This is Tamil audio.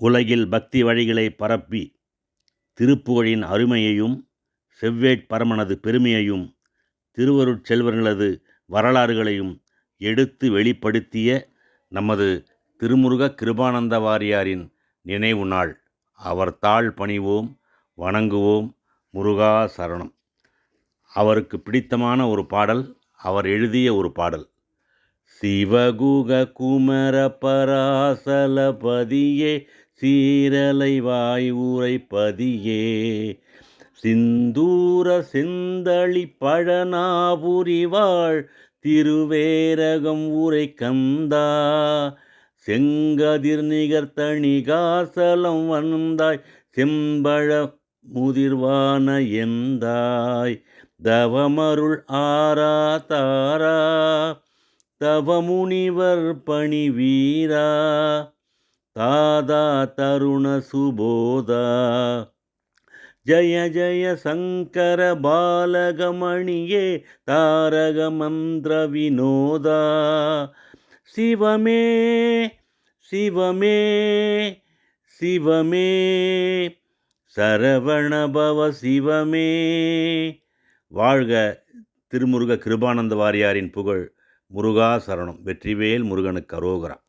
உலகில் பக்தி வழிகளை பரப்பி திருப்புகழின் அருமையையும் செவ்வேட்பரமனது பெருமையையும் திருவருட்செல்வர்களது வரலாறுகளையும் எடுத்து வெளிப்படுத்திய நமது திருமுருக கிருபானந்த வாரியாரின் நினைவு நாள். அவர் தாழ் பணிவோம், வணங்குவோம். முருகா சரணம். அவருக்கு பிடித்தமான ஒரு பாடல், அவர் எழுதிய ஒரு பாடல். சிவகுக குமர பராசலபதியே, சீரலை வாய் உரைப்பதியே, சிந்தூர செந்தளி பழனாபுரிவாள் திருவேரகம் உரை கந்தா, செங்கதிர் நிகர்த்தணிகாசலம் வந்தாய் செம்பழ முதிர்வான எந்தாய், தவமருள் ஆரா தாரா தவமுனிவர் பணி வீரா, தாதா தருண சுபோதா, ஜய ஜய சங்கர பாலகமணியே, தாரக மந்திர வினோதா, சிவமே சிவமே சிவமே, சரவணபவ சிவமே. வாழ்க திருமுருக கிருபானந்த வாரியாரின் புகழ். முருகா சரணம். வெற்றிவேல் முருகனுக்கு அரோகரா.